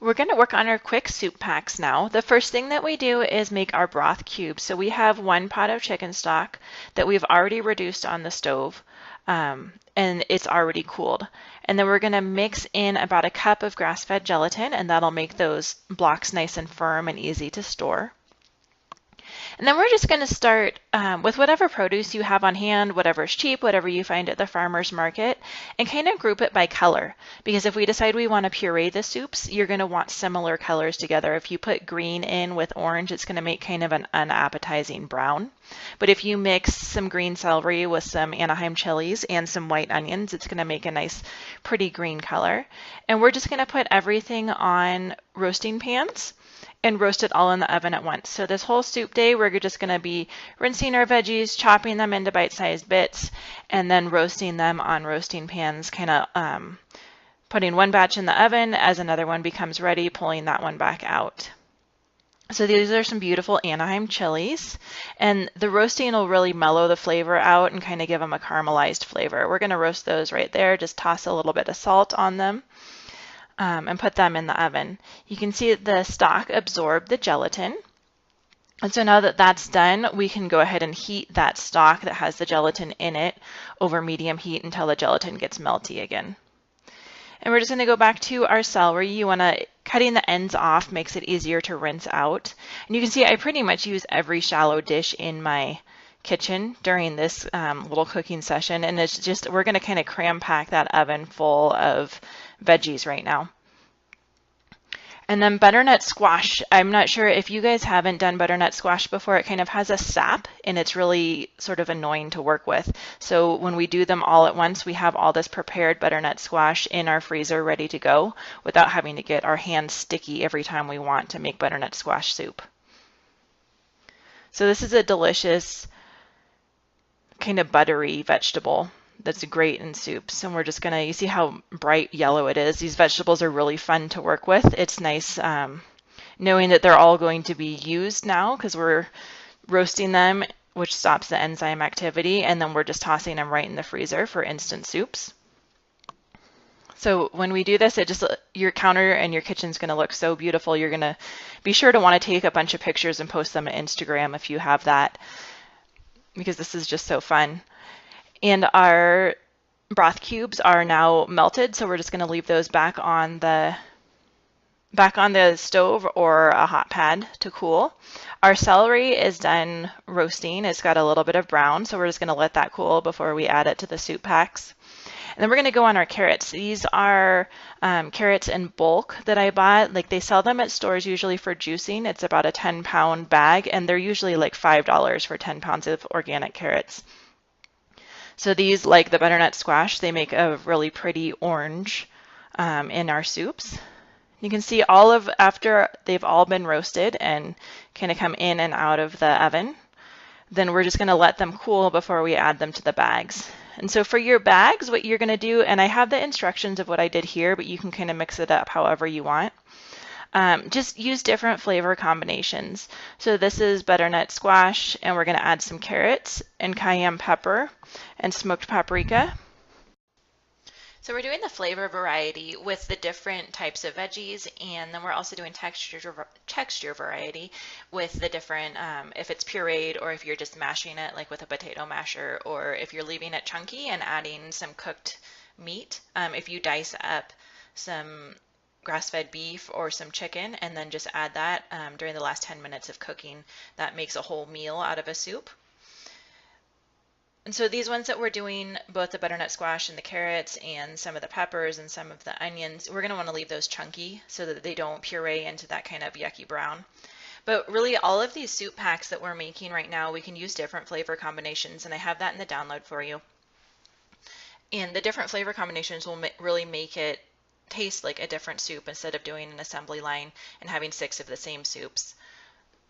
We're going to work on our quick soup packs now. The first thing that we do is make our broth cubes. So we have 1 pot of chicken stock that we've already reduced on the stove, and it's already cooled. And then we're going to mix in about 1 cup of grass-fed gelatin, and that'll make those blocks nice and firm and easy to store. And then we're just going to start with whatever produce you have on hand, whatever's cheap, whatever you find at the farmer's market, and kind of group it by color. Because if we decide we want to puree the soups, you're going to want similar colors together. If you put green in with orange, it's going to make kind of an unappetizing brown. But if you mix some green celery with some Anaheim chilies and some white onions, it's going to make a nice, pretty green color. And we're just going to put everything on roasting pans and roast it all in the oven at once. So this whole soup day, we're just going to be rinsing our veggies, chopping them into bite-sized bits, and then roasting them on roasting pans, kind of putting one batch in the oven. As another one becomes ready, pulling that one back out. So these are some beautiful Anaheim chilies, and the roasting will really mellow the flavor out and kind of give them a caramelized flavor. We're going to roast those right there, just toss a little bit of salt on them. And put them in the oven. You can see that the stock absorbed the gelatin. And so now that that's done, we can go ahead and heat that stock that has the gelatin in it over medium heat until the gelatin gets melty again. And we're just going to go back to our celery. You want to, cutting the ends off makes it easier to rinse out. And you can see I pretty much use every shallow dish in my kitchen during this little cooking session, and it's just, we're going to kind of cram pack that oven full of veggies right now. And then butternut squash. I'm not sure if you guys haven't done butternut squash before. It kind of has a sap and it's really sort of annoying to work with. So when we do them all at once, we have all this prepared butternut squash in our freezer ready to go without having to get our hands sticky every time we want to make butternut squash soup. So this is a delicious kind of buttery vegetable that's great in soups. And we're just gonna, you see how bright yellow it is. These vegetables are really fun to work with. It's nice knowing that they're all going to be used now because we're roasting them, which stops the enzyme activity, and then we're just tossing them right in the freezer for instant soups. So when we do this, it just, your counter and your kitchen's gonna look so beautiful. You're gonna be sure to want to take a bunch of pictures and post them to Instagram if you have that, because this is just so fun. And our broth cubes are now melted, so we're just going to leave those back on the stove or a hot pad to cool. Our celery is done roasting. It's got a little bit of brown, so we're just going to let that cool before we add it to the soup packs. And then we're going to go on our carrots. These are carrots in bulk that I bought. Like, they sell them at stores usually for juicing. It's about a 10-pound bag, and they're usually like $5 for 10 pounds of organic carrots. So these, like the butternut squash, they make a really pretty orange in our soups. You can see after they've all been roasted and kind of come in and out of the oven, then we're just going to let them cool before we add them to the bags. And so for your bags, what you're going to do, and I have the instructions of what I did here, but you can kind of mix it up however you want. Just use different flavor combinations. So this is butternut squash, and we're going to add some carrots and cayenne pepper and smoked paprika. So we're doing the flavor variety with the different types of veggies, and then we're also doing texture variety with the different, if it's pureed or if you're just mashing it like with a potato masher, or if you're leaving it chunky and adding some cooked meat. If you dice up some grass-fed beef or some chicken and then just add that during the last 10 minutes of cooking, that makes a whole meal out of a soup. And so these ones that we're doing, both the butternut squash and the carrots and some of the peppers and some of the onions, we're going to want to leave those chunky so that they don't puree into that kind of yucky brown. But really, all of these soup packs that we're making right now, we can use different flavor combinations, and I have that in the download for you. And the different flavor combinations will really make it taste like a different soup instead of doing an assembly line and having 6 of the same soups.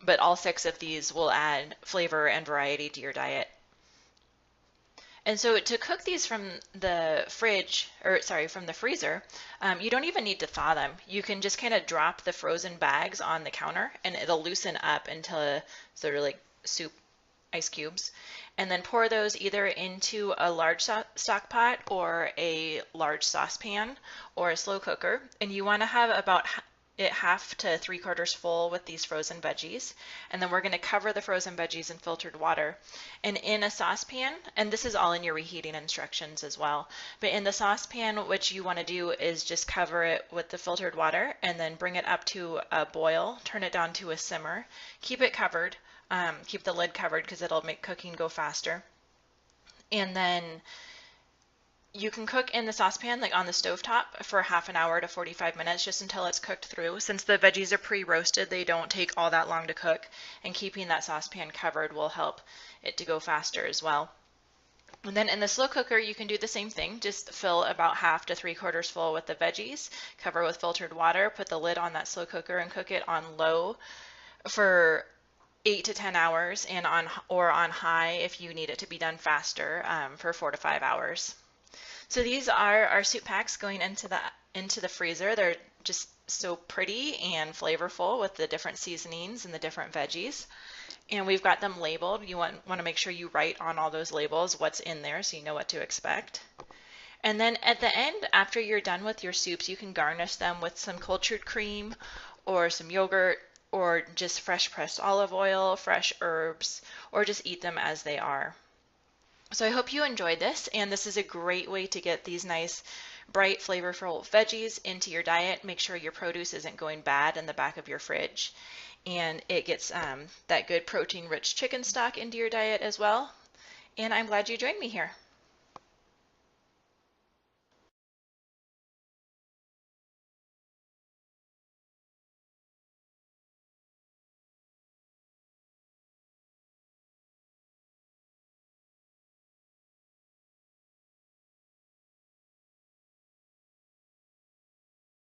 But all 6 of these will add flavor and variety to your diet. And so to cook these from the from the freezer, you don't even need to thaw them. You can just kind of drop the frozen bags on the counter and it'll loosen up into sort of like soup ice cubes, and then pour those either into a large stock pot or a large saucepan or a slow cooker. And you want to have about it half to 3/4 full with these frozen veggies. And then we're going to cover the frozen veggies in filtered water. And in a saucepan, and this is all in your reheating instructions as well, but in the saucepan, what you want to do is just cover it with the filtered water and then bring it up to a boil, turn it down to a simmer, keep it covered, keep the lid covered because it'll make cooking go faster. And then you can cook in the saucepan, like on the stovetop, for half an hour to 45 minutes, just until it's cooked through. Since the veggies are pre-roasted, they don't take all that long to cook, and keeping that saucepan covered will help it to go faster as well. And then in the slow cooker, you can do the same thing. Just fill about half to 3/4 full with the veggies, cover with filtered water, put the lid on that slow cooker, and cook it on low for 8 to 10 hours, and on high if you need it to be done faster, for 4 to 5 hours. So these are our soup packs going into the freezer. They're just so pretty and flavorful with the different seasonings and the different veggies. And we've got them labeled. You want to make sure you write on all those labels what's in there so you know what to expect. And then at the end, after you're done with your soups, you can garnish them with some cultured cream or some yogurt or just fresh pressed olive oil, fresh herbs, or just eat them as they are. So I hope you enjoyed this, and this is a great way to get these nice, bright, flavorful veggies into your diet. Make sure your produce isn't going bad in the back of your fridge, and it gets that good protein-rich chicken stock into your diet as well. And I'm glad you joined me here.